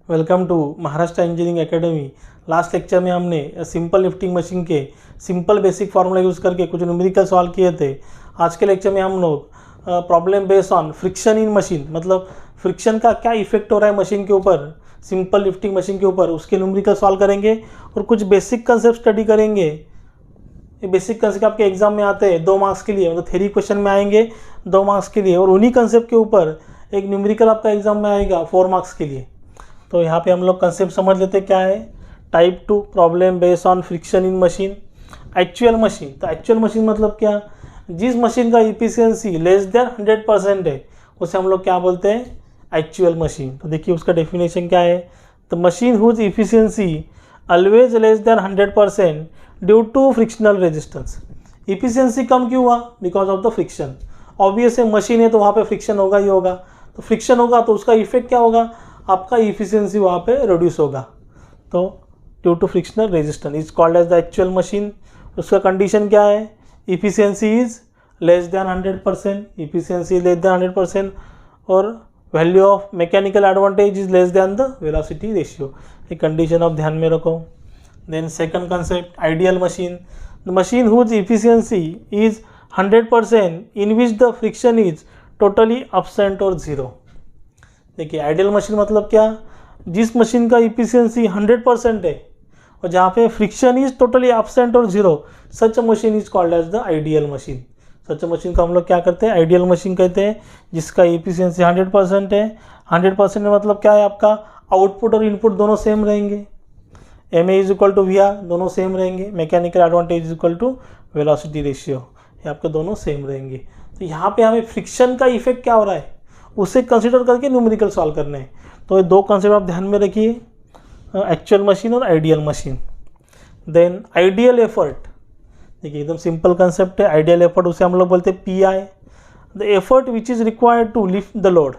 Welcome to Maharashtra engineering academy. Last lecture में हमने simple lifting machine के सिंपल बेसिक फार्मूला यूज़ करके कुछ न्यूमेरिकल सॉल्व किए थे। आज के लेक्चर में हम लोग problem based on friction in machine, मतलब फ्रिक्शन का क्या इफेक्ट हो रहा है मशीन के ऊपर, सिंपल लिफ्टिंग मशीन के ऊपर, उसके न्यूमेरिकल सॉल्व करेंगे और कुछ बेसिक कंसेप्ट स्टडी करेंगे। ये बेसिक कंसेप्ट आपके एग्जाम में आते हैं 2 मार्क्स के लिए, मतलब थ्योरी क्वेश्चन में आएंगे 2 मार्क्स के लिए, और उन्हीं कंसेप्ट के ऊपर एक न्यूमेरिकल आपका एग्जाम में आएगा 4 मार्क्स के लिए। तो यहाँ पे हम लोग कंसेप्ट समझ लेते क्या है। Type 2 problem based on friction in machine. Actual machine, तो एक्चुअल मशीन मतलब क्या, जिस मशीन का इफिशियंसी लेस देन 100% है उसे हम लोग क्या बोलते हैं, एक्चुअल मशीन। तो देखिए उसका डेफिनेशन क्या है। तो machine whose efficiency always less than 100% due to frictional resistance. Efficiency कम क्यों हुआ, because of the friction. Obvious है मशीन है तो वहाँ पे फ्रिक्शन होगा ही होगा, तो फ्रिक्शन होगा तो उसका इफेक्ट क्या होगा, आपका इफिशियंसी वहाँ पे रिड्यूस होगा। तो due to frictional resistance is called as the actual machine. उसका कंडीशन क्या है, efficiency is less than 100%, efficiency less than 100%, और value of mechanical advantage is less than the velocity ratio. ये कंडीशन आप ध्यान में रखो। Then second concept, ideal machine. The machine whose efficiency is 100% in which the friction is totally absent और zero. देखिए ideal machine मतलब क्या, जिस मशीन का इफिशियंसी 100% है और जहाँ पे फ्रिक्शन इज टोटली एब्सेंट और zero, such machine is called as the ideal machine. Such machine को हम लोग क्या करते हैं, आइडियल मशीन कहते हैं, जिसका इफिशियंसी 100% है। 100% में मतलब क्या है, आपका आउटपुट और इनपुट दोनों सेम रहेंगे, M A is equal to V R, दोनों सेम रहेंगे, mechanical advantage is equal to velocity ratio, ये आपके दोनों सेम रहेंगे। तो यहाँ पे हमें फ्रिक्शन का इफेक्ट क्या हो रहा है उसे कंसिडर करके न्यूमेरिकल सॉल्व करने हैं। तो ये 2 कंसेप्ट आप ध्यान में रखिए, एक्चुअल मशीन और ideal machine. Then ideal effort, देखिए एकदम सिंपल कंसेप्ट है। आइडियल एफर्ट उसे हम लोग बोलते हैं P I, the effort which is required to lift the load,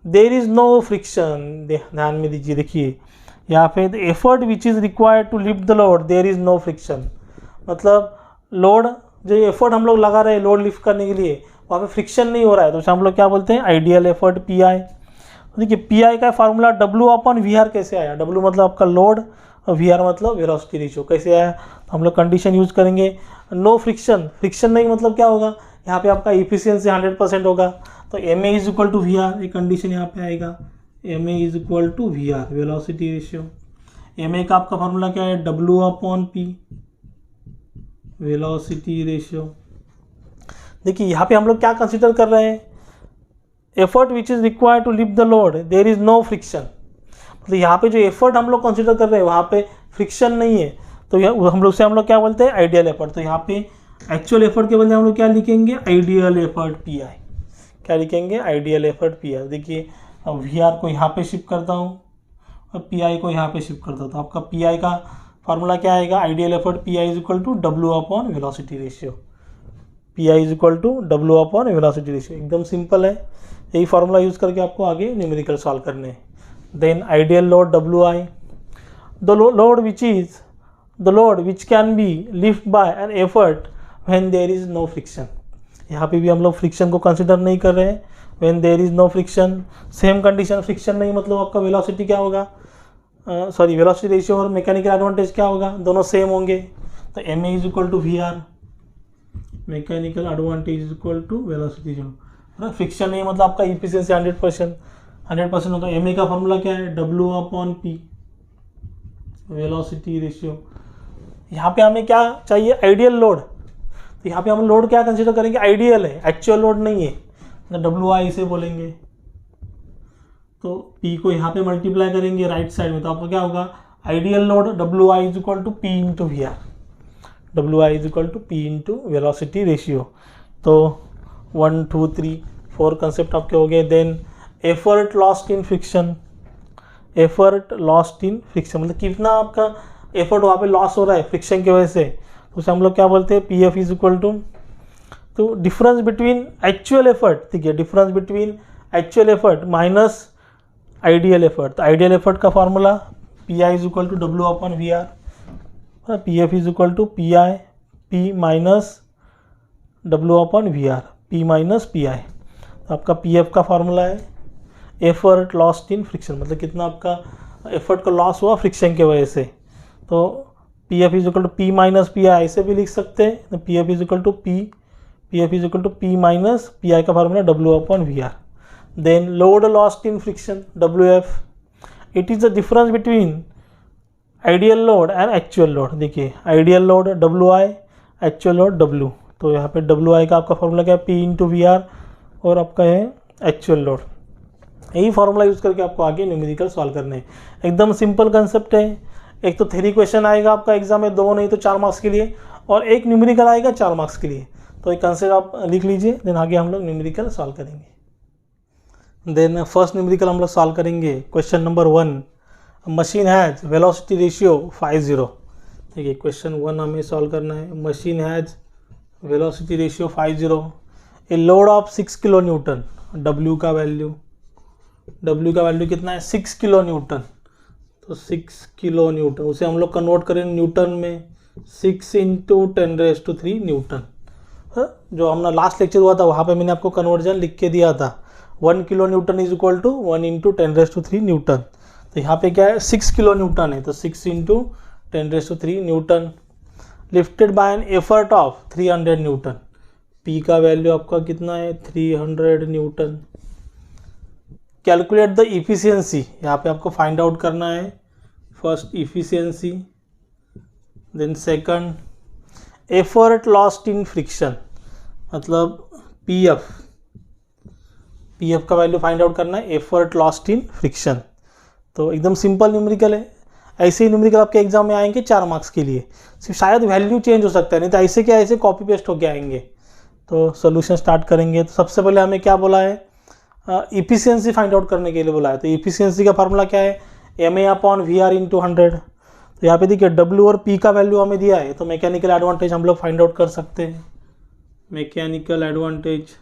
there is no friction. ध्यान में दीजिए, देखिए यहाँ पे the effort which is required to lift the load there is no friction, मतलब लोड जो एफर्ट हम लोग लगा रहे हैं लोड लिफ्ट करने के लिए वहाँ पे फ्रिक्शन नहीं हो रहा है, तो उसे हम लोग क्या बोलते हैं, आइडियल एफर्ट पी आई। देखिए पी आई का formula W upon V R कैसे आया, डब्ल्यू मतलब आपका लोड और वी आर मतलब वेलोसिटी रेशियो, कैसे आया। तो हम लोग कंडीशन यूज करेंगे, नो फ्रिक्शन, फ्रिक्शन नहीं मतलब क्या होगा, यहाँ पे आपका इफिशियंसी 100% होगा, तो M A is equal to V R, ये कंडीशन यहाँ पे आएगा, M A is equal to V R velocity ratio. M A का आपका फार्मूला क्या है, W upon P velocity ratio. देखिए यहाँ पे हम लोग क्या कंसिडर कर रहे हैं, effort which is required to lift the load there is no friction, मतलब यहाँ पे जो एफर्ट हम लोग कंसिडर कर रहे हैं वहाँ पे फ्रिक्शन नहीं है, तो हम लोग क्या बोलते हैं, आइडियल एफर्ट। तो यहाँ पे एक्चुअल एफर्ट के बदले हम लोग क्या लिखेंगे, आइडियल एफर्ट पी आई। क्या लिखेंगे, आइडियल एफर्ट पी आई। देखिए अब वी आर को यहाँ पे शिफ्ट करता हूँ और पी आई को यहाँ पे शिफ्ट करता हूँ, तो आपका पी आई का फार्मूला क्या आएगा, ideal effort P I is equal to W upon velocity ratio. P I is equal to W upon velocity ratio, एकदम सिंपल है। यही फार्मूला यूज़ करके आपको आगे न्यूमेरिकल सॉल्व करने हैं। Then ideal load W I, the load which can be lift by an effort when there is no friction. यहाँ पे भी हम लोग फ्रिक्शन को कंसिडर नहीं कर रहे हैं, when there is no friction, same condition, friction नहीं मतलब आपका वेलोसिटी क्या होगा, वेलोसिटी रेशियो और मैकेनिकल एडवांटेज क्या होगा, दोनों सेम होंगे, तो M A is equal to V R, mechanical advantage is equal to velocity ratio. Friction नहीं मतलब आपका इफिशियंसी 100% होता है। एम ए का फॉर्मूला क्या है, W upon P velocity ratio. यहाँ पे हमें क्या चाहिए, आइडियल लोड, तो यहाँ पे हम लोड क्या कंसिडर करेंगे, आइडियल है, एक्चुअल लोड नहीं है, तो डब्ल्यू आई इसे बोलेंगे। तो पी को यहाँ पे मल्टीप्लाई करेंगे राइट साइड में, तो आपका क्या होगा, ideal load W I is equal to P into V R, W I is equal to P into velocity ratio. तो 1 2 3 4 कंसेप्ट आपके हो गए। Then effort lost in friction, effort lost in friction मतलब कितना आपका एफर्ट वहाँ पे loss हो रहा है फ्रिक्शन की वजह से, तो उसे हम लोग क्या बोलते हैं, P F is equal to, तो डिफरेंस बिटवीन एक्चुअल एफर्ट, ठीक है, difference between actual effort minus ideal effort. तो आइडियल एफर्ट का formula P I is equal to W upon V R, P F is equal to P I, P minus W upon V R, P minus P I. तो आपका P F का formula है effort lost in friction, मतलब कितना आपका effort का loss हुआ friction की वजह से। तो P F is equal to P minus P I, ऐसे भी लिख सकते हैं। तो P F is equal to P minus P I का formula W upon V R. Then load lost in friction W F, it is the difference between ideal load and actual load. देखिए ideal load W I, actual load W. तो यहाँ पे W I का आपका formula क्या है, P into V are, और आपका है एक्चुअल लोड। यही फार्मूला यूज़ करके आपको आगे न्यूमेरिकल सॉल्व करने हैं। एकदम सिंपल कंसेप्ट है। एक तो थ्योरी क्वेश्चन आएगा आपका एग्जाम में, 2 नहीं तो 4 मार्क्स के लिए, और एक न्यूमेरिकल आएगा 4 मार्क्स के लिए। तो एक कंसेप्ट आप लिख लीजिए, देन आगे हम लोग न्यूमेरिकल सॉल्व करेंगे। देन फर्स्ट न्यूमेरिकल हम लोग सॉल्व करेंगे। Question number 1, machine has velocity ratio 50। देखिए क्वेश्चन 1 हमें सॉल्व करना है। Machine has velocity ratio 50, a load of 6 kilo Newton. W का वैल्यू कितना है, 6 किलो न्यूटन। तो 6 किलो न्यूटन, उसे हम लोग कन्वर्ट करें न्यूटन में, 6 इंटू 10⁻³ न्यूटन। जो हमने लास्ट लेक्चर हुआ था वहाँ पे मैंने आपको कन्वर्जन लिख के दिया था। 1 kilo newton is equal to 1 into 10⁻³ newton. तो यहाँ पे क्या है, 6 किलो न्यूटन है, तो 6 into 10⁻³ Newton, lifted bye an effort of 300 Newton. P का वैल्यू आपका कितना है, 300 न्यूटन। कैलकुलेट द इफिशियंसी, यहाँ पे आपको फाइंड आउट करना है। First efficiency, then second effort lost in friction, मतलब पीएफ का वैल्यू फाइंड आउट करना है, एफर्ट लॉस्ट इन फ्रिक्शन। तो एकदम सिंपल न्यूमेरिकल है। ऐसे ही न्यूमेरिकल आपके एग्जाम में आएंगे 4 मार्क्स के लिए, सिर्फ शायद वैल्यू चेंज हो सकता है, नहीं तो ऐसे क्या ऐसे कॉपी पेस्ट होके आएंगे। तो सोल्यूशन स्टार्ट करेंगे। तो सबसे पहले हमें क्या बोला है, इफिशियंसी फाइंड आउट करने के लिए बोला है। तो इफिशियंसी का फार्मूला क्या है, M A upon V R into 100। तो यहाँ पे देखिए डब्ल्यू और पी का वैल्यू हमें दिया है, तो मैकेनिकल एडवांटेज हम लोग फाइंड आउट कर सकते हैं। Mechanical advantage,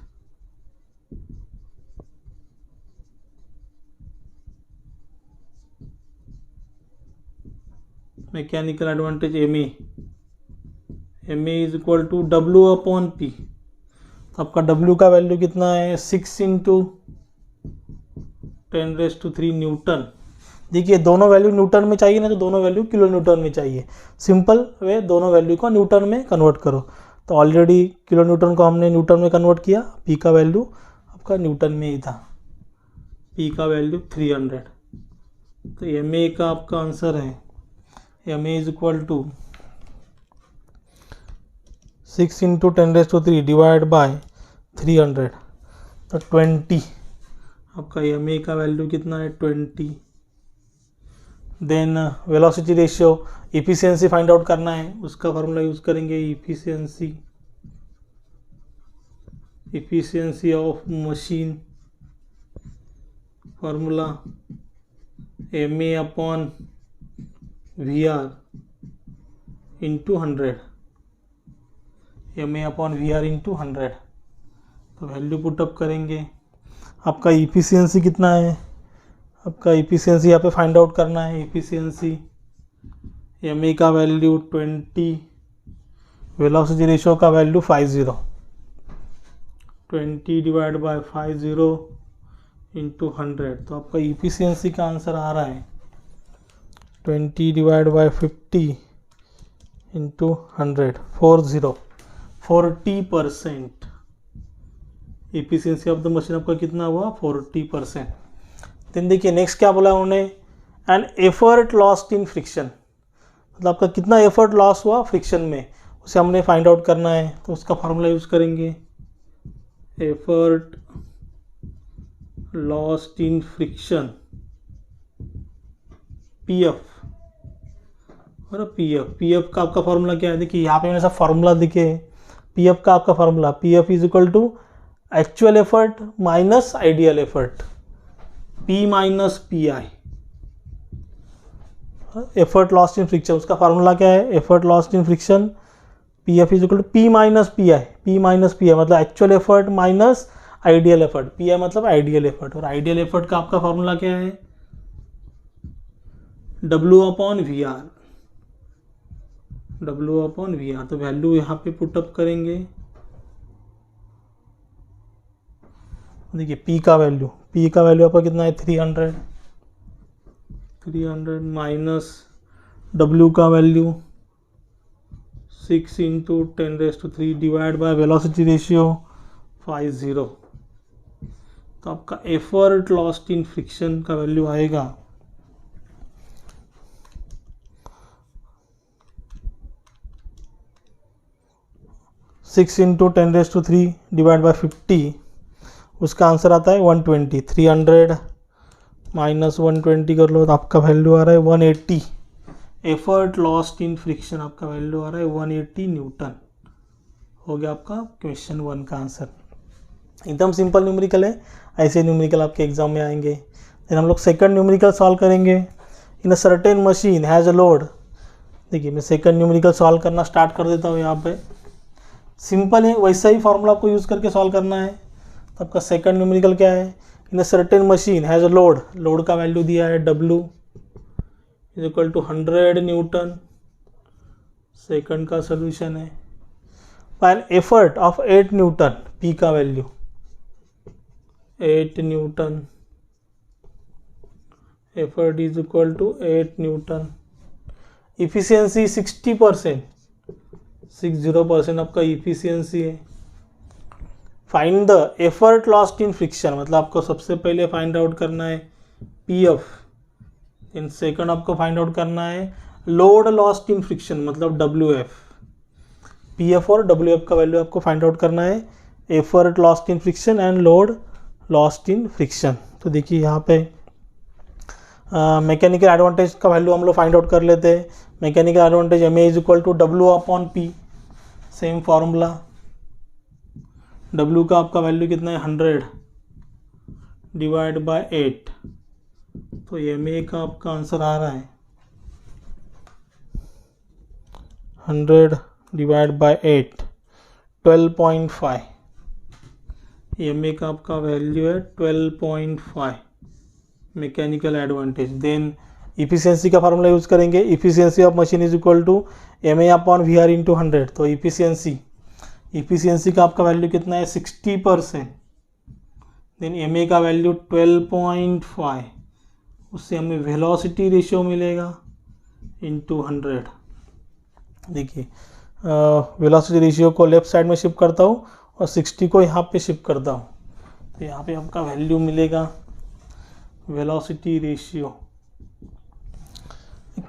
M A is equal to W upon P. तो आपका डब्ल्यू का वैल्यू कितना है, 6 इंटू 10⁻³ न्यूटन। देखिए दोनों वैल्यू न्यूटन में चाहिए ना, तो दोनों वैल्यू किलो न्यूटन में चाहिए। सिंपल वे, दोनों वैल्यू को न्यूटन में कन्वर्ट करो। तो ऑलरेडी किलो न्यूटन को हमने न्यूटन में कन्वर्ट किया, पी का वैल्यू आपका न्यूटन में ही था, पी का वैल्यू 300। तो एम ए का आपका आंसर है, M A is equal to 6 into 10⁻³ divide by 300, तो 20। आपका एम ए का वैल्यू कितना है, 20। Then velocity ratio, efficiency find out करना है, उसका फार्मूला यूज करेंगे। Efficiency of machine, formula M A upon V R into 100, M A upon V R into 100। तो वैल्यू पुटअप करेंगे। आपका इफिशियंसी कितना है, आपका इफिशियंसी यहाँ पे फाइंड आउट करना है। इफिशियंसी एम ए का वैल्यू 20, वेलोसिटी रेशियो का वैल्यू 50, 20 डिवाइड बाय 50 इंटू 100। तो आपका इफिशियंसी का आंसर आ रहा है 20 divide by 50 into 100, 40%। Efficiency of the machine आपका कितना हुआ, 40%। देन देखिए नेक्स्ट क्या बोला उन्होंने, an effort lost in friction, मतलब आपका कितना एफर्ट लॉस हुआ फ्रिक्शन में, उसे हमने फाइंड आउट करना है। तो उसका फार्मूला यूज करेंगे, effort lost in friction, PF. और पीएफ का आपका फार्मूला क्या है, देखिए यहाँ पे मैंने सब फार्मूला दिखे। पीएफ का आपका formula, PF is equal to actual effort minus ideal effort, P minus P I. Effort lost in friction, उसका फार्मूला क्या है, effort lost in friction, P F is equal to P minus P I. मतलब actual effort minus ideal effort, P I मतलब ideal effort. और ideal effort का आपका formula क्या है, डब्ल्यू अपॉन वी आर, तो वैल्यू यहाँ पे पुटअप करेंगे। देखिए पी का वैल्यू आपका कितना है 300 माइनस डब्ल्यू का value 6 into 10⁻³ divide by velocity ratio 50। तो आपका एफर्ट लॉस्ट इन फ्रिक्शन का वैल्यू आएगा 6 इंटू 10⁻³ डिवाइड बाय 50, उसका आंसर आता है 120। 300 माइनस 120 कर लो तो आपका वैल्यू आ रहा है 180। एफर्ट लॉस्ट इन फ्रिक्शन आपका वैल्यू आ रहा है 180 न्यूटन। हो गया आपका क्वेश्चन 1 का आंसर। एकदम सिंपल न्यूमेरिकल है, ऐसे न्यूमेरिकल आपके एग्जाम में आएंगे। फिर हम लोग सेकंड न्यूमेरिकल सॉल्व करेंगे। In a certain machine has a load. देखिए मैं सेकंड न्यूमेरिकल सॉल्व करना स्टार्ट कर देता हूँ। यहाँ पे सिंपल है, वैसा ही फॉर्मूला आपको यूज़ करके सॉल्व करना है। तो आपका सेकंड न्यूमेरिकल क्या है? In a certain machine has a load का वैल्यू दिया है W is equal to 100 newton. Second का सोल्यूशन है। Find effort of 8 newton, P का value 8 Newton. Effort is equal to 8 newton. Efficiency 60%, 60% आपका इफिशियंसी है। Find the effort lost in friction, मतलब आपको सबसे पहले फाइंड आउट करना है PF। इन सेकंड आपको फाइंड आउट करना है लोड लॉस्ट इन फ्रिक्शन, मतलब WF। PF और WF का वैल्यू आपको फाइंड आउट करना है, effort lost in friction and load lost in friction. तो देखिए यहाँ पे मैकेनिकल एडवांटेज का वैल्यू हम लोग फाइंड आउट कर लेते हैं। Mechanical advantage MA is equal to W/P, same formula. W का आपका वैल्यू कितना है 100 डिवाइड बाय 8। तो MA का आपका आंसर आ रहा है 100 डिवाइड बाय 8, 12.5। MA का आपका वैल्यू है 12.5 मैकेनिकल एडवांटेज। देन इफिशियंसी का फार्मूला यूज करेंगे। Efficiency of machine is equal to MA/VR into 100। तो इफिशियंसी का आपका वैल्यू कितना है 60%। देन MA का वैल्यू 12.5, उससे हमें वेलोसिटी रेशियो मिलेगा इंटू 100। देखिए वेलोसिटी रेशियो को लेफ्ट साइड में शिफ्ट करता हूँ और 60 को यहाँ पे शिफ्ट करता हूँ। तो यहाँ पे आपका वैल्यू मिलेगा वेलोसिटी रेशियो।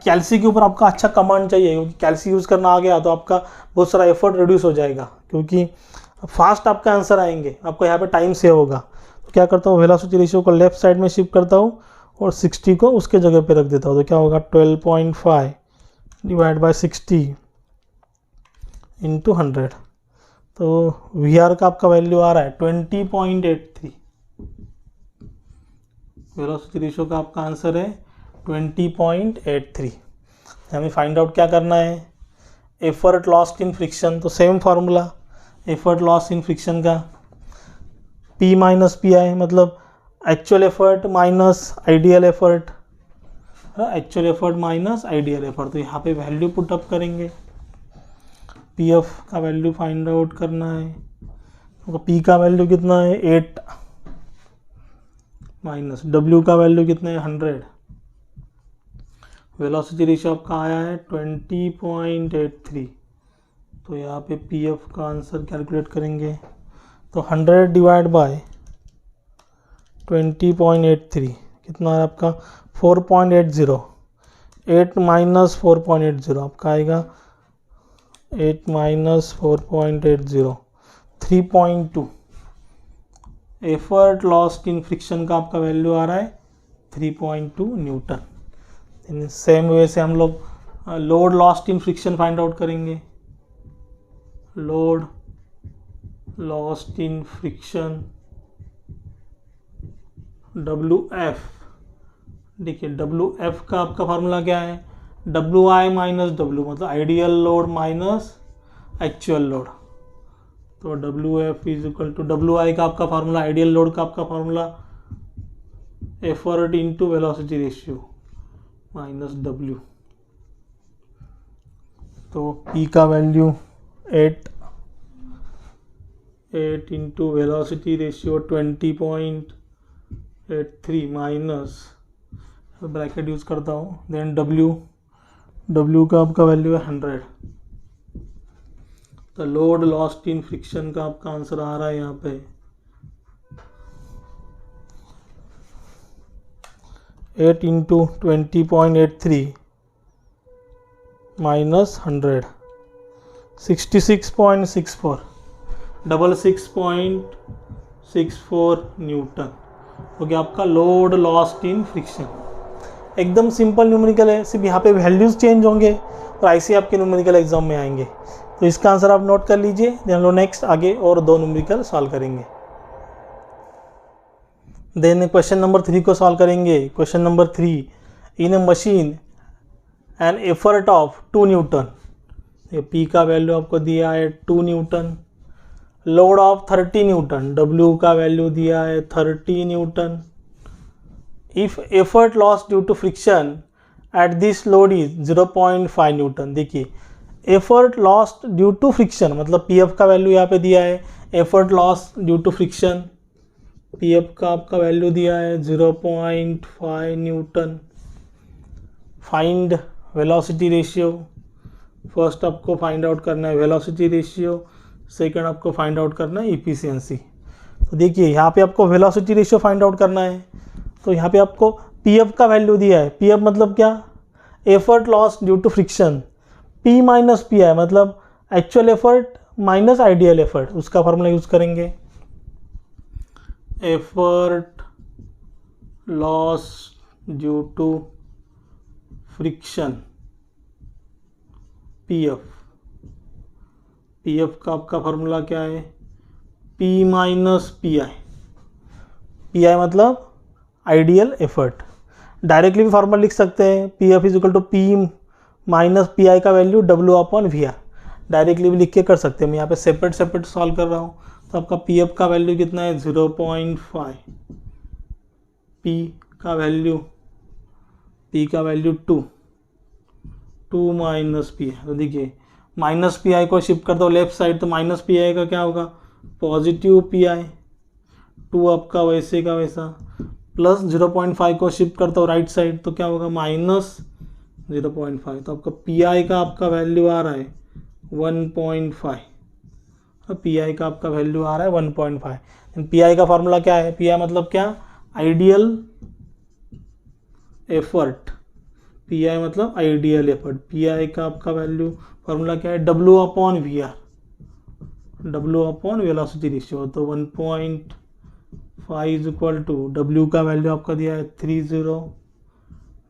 कैल्सी के ऊपर आपका अच्छा कमांड चाहिए, क्योंकि कैल्सी यूज़ करना आ गया तो आपका बहुत सारा एफर्ट रिड्यूस हो जाएगा, क्योंकि फास्ट आपका आंसर आएंगे, आपको यहाँ पे टाइम सेव होगा। तो क्या करता हूँ, वेलोसिटी रेशियो को लेफ्ट साइड में शिफ्ट करता हूँ और 60 को उसके जगह पे रख देता हूँ। तो क्या होगा 12.5 डिवाइड बाय 60 इंटू 100। तो VR का आपका वैल्यू आ रहा है 20.83। वेलोसिटी रेशियो का आपका आंसर है 20.83। हमें फाइंड आउट क्या करना है, एफर्ट लॉस्ट इन फ्रिक्शन। तो same formula effort lost in friction का P माइनस PI, मतलब actual effort minus ideal effort, actual effort minus ideal effort. तो यहाँ पे वैल्यू पुट अप करेंगे। PF का वैल्यू फाइंड आउट करना है। तो P का वैल्यू कितना है 8 माइनस W का वैल्यू कितना है 100। वेलोसिटी रेशियो आपका आया है 20.83। तो यहाँ पे PF का आंसर कैलकुलेट करेंगे। तो 100 डिवाइड बाय 20.83 कितना है आपका 4.80। 8 माइनस 4.80 आपका आएगा 8 minus 4.80 3.2। Effort lost in friction का आपका वैल्यू आ रहा है 3.2 न्यूटन। सेम वे से हम लोग load lost in friction find out करेंगे। Load lost in friction WF। देखिए WF का आपका फार्मूला क्या है, WI माइनस W, मतलब ideal load minus actual load. तो WF is equal to WI का आपका फार्मूला, आइडियल लोड का आपका formula effort into velocity ratio minus W। तो P का value 8 8 into velocity ratio 20.83 minus, bracket use करता हूँ, देन W का आपका वैल्यू है 100। तो लोड लॉस्ट इन फ्रिक्शन का आपका आंसर आ रहा है यहाँ पे 8 इंटू 20.83 माइनस 100, 66.64, 66.64 न्यूटन हो गया आपका लोड लॉस्ट इन फ्रिक्शन। एकदम सिंपल न्यूमेरिकल है, सिर्फ यहाँ पे वैल्यूज चेंज होंगे और ऐसे आपके न्यूमेरिकल एग्जाम में आएंगे। तो इसका आंसर आप नोट कर लीजिए। देन हम लोग नेक्स्ट आगे और 2 न्यूमेरिकल सॉल्व करेंगे। देन क्वेश्चन नंबर 3 को सॉल्व करेंगे। Question number 3, in a machine an effort of 2 newton, P का वैल्यू आपको दिया है 2 newton, load of 30 newton, W का वैल्यू दिया है 30 newton. If effort loss due to friction at this load is 0.5 newton. देखिए effort loss due to friction मतलब PF का वैल्यू यहाँ पे दिया है, effort loss due to friction PF का आपका वैल्यू दिया है 0.5 newton. Find velocity ratio, first आपको फाइंड आउट करना है वेलोसिटी रेशियो, सेकंड आपको फाइंड आउट करना है इफिशियंसी। तो देखिए यहाँ पे आपको वेलोसिटी रेशियो फाइंड आउट करना है। तो यहाँ पे आपको PF का वैल्यू दिया है, PF मतलब क्या, effort loss due to friction, P minus PI मतलब actual effort minus ideal effort, उसका फॉर्मूला यूज करेंगे। Effort loss due to friction PF का आपका फॉर्मूला क्या है, P माइनस PI मतलब आइडियल एफर्ट। डायरेक्टली भी फॉर्मूला लिख सकते हैं, PF is equal to P minus PI का value W upon VR, directly भी लिख के कर सकते हैं। मैं यहाँ पे सेपरेट सॉल्व कर रहा हूँ। तो आपका PF का वैल्यू कितना है 0.5, P का वैल्यू 2 माइनस PI। तो देखिए माइनस PI को शिफ्ट कर दो लेफ्ट साइड, तो माइनस PI का क्या होगा पॉजिटिव PI, 2 आपका वैसे का वैसा, प्लस 0.5 को शिफ्ट करता हूँ राइट साइड, तो क्या होगा माइनस 0.5। तो आपका PI का आपका वैल्यू आ रहा है 1.5, PI का आपका वैल्यू आ रहा है 1.5। PI का फॉर्मूला क्या है, PI मतलब क्या, आइडियल एफर्ट, PI मतलब आइडियल एफर्ट। PI का आपका वैल्यू फॉर्मूला क्या है, W upon VR, W upon velocity ratio. तो 1.5 इज इक्वल टू W का वैल्यू आपका दिया है 30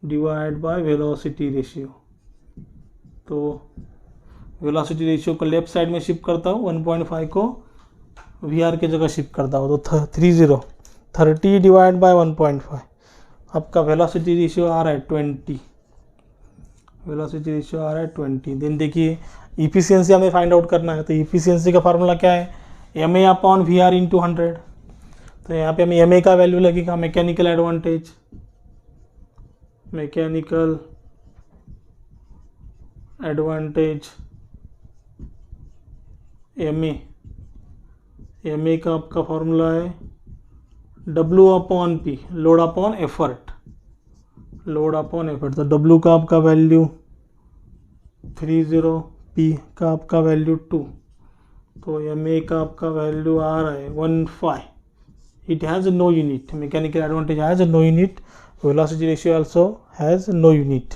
डिवाइड बाय वेलोसिटी रेशियो। तो वेलोसिटी रेशियो को लेफ्ट साइड में शिफ्ट करता हूँ, 1.5 को VR के जगह शिफ्ट करता हूँ, तो 30 डिवाइड बाय 1.5, आपका वेलोसिटी रेशियो आ रहा है 20, वेलोसिटी रेशियो आ रहा है 20। देन देखिए इफिशियंसी हमें फाइंड आउट करना है। तो इफिशियंसी का फार्मूला क्या है, MA अपॉन VR इंटू 100। तो यहाँ पे हमें MA का वैल्यू लगेगा मैकेनिकल एडवांटेज, MA का आपका फॉर्मूला है W upon P, load upon effort, तो W का आपका वैल्यू 30, P का आपका वैल्यू 2, तो MA का आपका वैल्यू आ रहा है 15। It has no unit, mechanical advantage has no unit, velocity ratio also has no unit.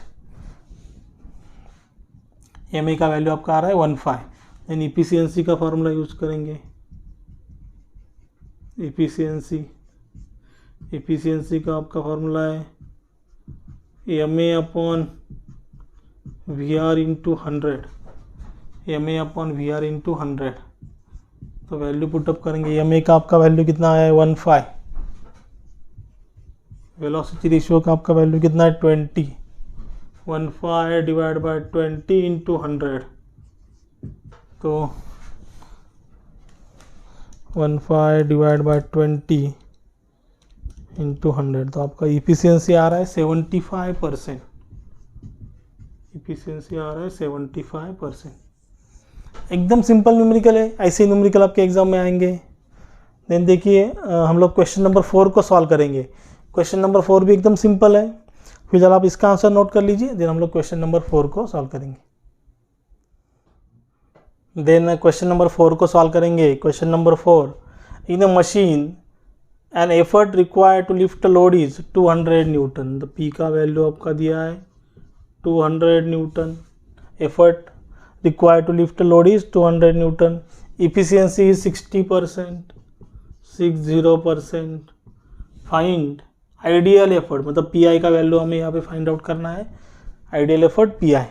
MA का वैल्यू आपका आ रहा है 15। देन इफिशियंसी का फॉर्मूला यूज करेंगे। इफिशियंसी का आपका फॉर्मूला है MA upon VR into 100, MA upon VR into 100। तो वैल्यू पुटअप करेंगे, MA का आपका वैल्यू कितना है 15, वेलोसिटी रेशियो का आपका वैल्यू कितना है 20, 15 डिवाइड बाय 20 इंटू 100। तो 15 डिवाइड बाय 20 इंटू 100, तो आपका इफिशियंसी आ रहा है 75%, इफिशियंसी आ रहा है 75%। एकदम सिंपल न्यूमेरिकल है, ऐसे न्यूमेरिकल आपके एग्जाम में आएंगे। देन देखिए हम लोग क्वेश्चन नंबर 4 को सॉल्व करेंगे। क्वेश्चन नंबर 4 भी एकदम सिंपल है, फिलहाल आप इसका आंसर नोट कर लीजिए। देन हम लोग क्वेश्चन नंबर 4 को सॉल्व करेंगे। देन क्वेश्चन नंबर 4 को सॉल्व करेंगे। Question number 4, in a machine an effort required to lift load is 200 newton. तो पी का वैल्यू आपका दिया है 200 newton. Effort required to lift load is 200 newton. Efficiency is 60%, 60%। Find ideal effort, मतलब P I का value हमें यहाँ पे फाइंड आउट करना है। Ideal effort P I.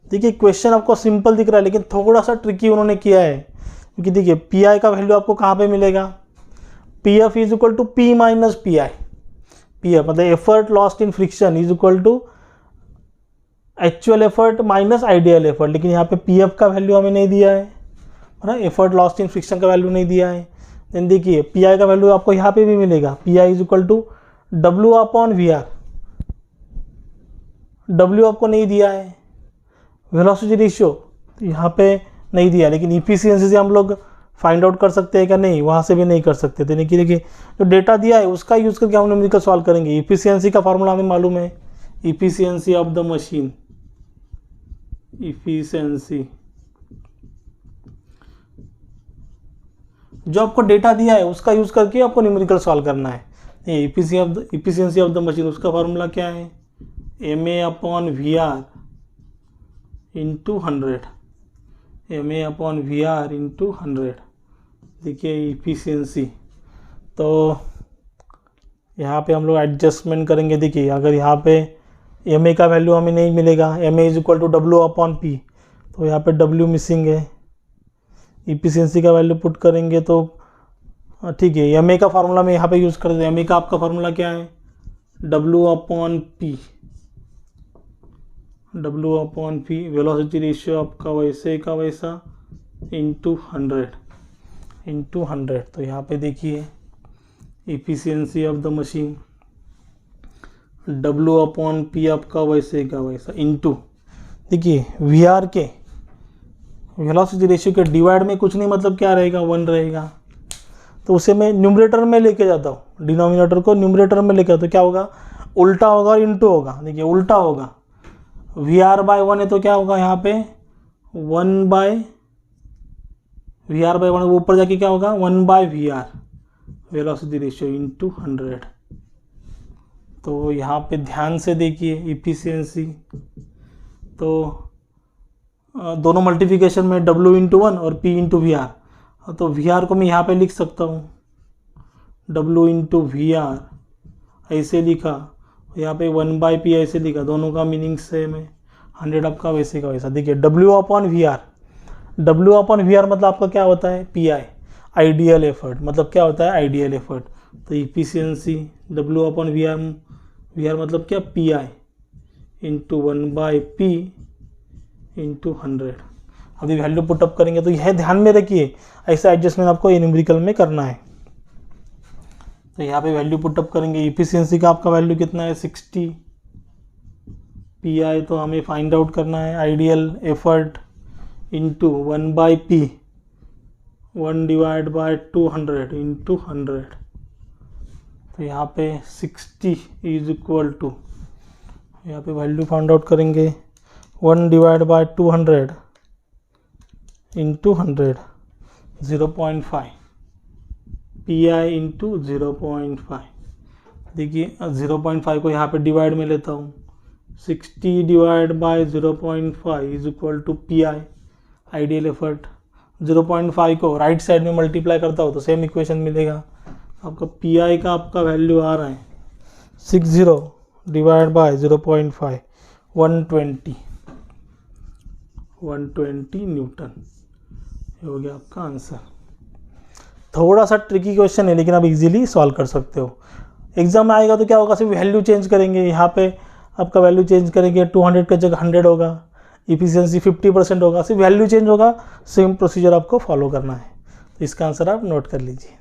देखिए क्वेश्चन आपको सिंपल दिख रहा है, लेकिन थोड़ा सा ट्रिकी उन्होंने किया है, क्योंकि देखिए पी आई का वैल्यू आपको कहाँ पे मिलेगा, P F is equal to P minus P I. P F मतलब effort lost in friction is equal to actual effort minus ideal effort. लेकिन यहाँ पे पी एफ का वैल्यू हमें नहीं दिया है ना, एफर्ट लॉस्ट इन फ्रिक्शन का वैल्यू नहीं दिया है। देन देखिए पी आई का वैल्यू आपको यहाँ पे भी मिलेगा, P I is equal to W upon V R. W आपको नहीं दिया है। वेलोसिटी रेशियो यहाँ पे नहीं दिया, लेकिन इफिशियंसी से हम लोग फाइंड आउट कर सकते हैं क्या, नहीं, वहाँ से भी नहीं कर सकते थे। लेकिन देखिए जो डेटा दिया है उसका यूज़ करके हम न्यूमेरिकल सॉल्व करेंगे। इफिशियंसी का फार्मूला हमें मालूम है, efficiency of the machine, efficiency. जो आपको डेटा दिया है उसका यूज़ करके आपको न्यूमेरिकल सॉल्व करना है। ये इफिशियंसी ऑफ द मशीन, उसका फार्मूला क्या है, M A upon V R into 100, M A upon V R into 100। देखिए इफिशियंसी, तो यहाँ पे हम लोग एडजस्टमेंट करेंगे। देखिए अगर यहाँ पे एम ए का वैल्यू हमें नहीं मिलेगा, M A is equal to W upon P, तो यहाँ पे डब्ल्यू मिसिंग है। इफिशियंसी का वैल्यू पुट करेंगे तो ठीक है, एम ए का फार्मूला में यहाँ पे यूज़ कर दें। एम ए का आपका फार्मूला क्या है, W upon P, W upon P. Velocity ratio आपका वैसे का वैसा इंटू 100। तो यहाँ पे देखिए efficiency of the machine, W upon P आपका वैसे का वैसा इंटू, देखिए वी आर के वेलोसिटी रेशियो के डिवाइड में कुछ नहीं, मतलब क्या रहेगा, 1 रहेगा। तो उसे मैं न्यूमरेटर में लेके जाता हूँ, डिनोमिनेटर को न्यूमरेटर में लेकर, तो क्या होगा, उल्टा होगा और इंटू होगा। देखिए उल्टा होगा, वी आर बाय 1 है तो क्या होगा यहाँ पे 1 बाय वी आर बाय 1, ऊपर जाके क्या होगा 1 by V R velocity ratio into 100। तो यहाँ पे ध्यान से देखिए इफिशियंसी, तो दोनों मल्टीप्लिकेशन में W इंटू 1 और P इंटू वी आर। तो वी आर को मैं यहाँ पे लिख सकता हूँ, W इंटू वी आर ऐसे लिखा, यहाँ पे 1 बाई पी ऐसे लिखा, दोनों का मीनिंग सेम है। 100 आपका वैसे का वैसा। देखिए W upon V R, W upon V R मतलब आपका क्या होता है, पी आई, आइडियल एफर्ट, मतलब क्या होता है, आइडियल एफर्ट। तो efficiency W upon V R मतलब क्या, P I into 1 by P into 100। अभी वैल्यू पुटअप करेंगे, तो यह ध्यान में रखिए, ऐसा एडजस्टमेंट आपको ये न्यूमेरिकल में करना है। तो यहाँ पे वैल्यू पुटअप करेंगे। इफिशियंसी का आपका वैल्यू कितना है, 60। पी आई तो हमें फाइंड आउट करना है, ideal effort into 1 by P, 1 divide by 200 into 100। तो यहाँ पे 60 इज इक्वल टू, यहाँ पे वैल्यू फाइंड आउट करेंगे, 1 divide by 200 into 100, 0.5 P I into 0.5। देखिए 0.5 को यहाँ पे डिवाइड में लेता हूँ, 60 divide by 0.5 is equal to P I, ideal effort. 0.5 को राइट साइड में मल्टीप्लाई करता हो तो सेम इक्वेशन मिलेगा। आपका पी आई का आपका वैल्यू आ रहा है 60 डिवाइड बाय 0.5, 120 न्यूटन। ये हो गया आपका आंसर। थोड़ा सा ट्रिकी क्वेश्चन है, लेकिन आप इजीली सॉल्व कर सकते हो। एग्जाम में आएगा तो क्या होगा, सिर्फ वैल्यू चेंज करेंगे, यहाँ पे आपका वैल्यू चेंज करेंगे, 200 का जगह 100 होगा, इफिशियंसी 50% होगा, सिर्फ वैल्यू चेंज होगा, सेम प्रोसीजर आपको फॉलो करना है। तो इसका आंसर आप नोट कर लीजिए।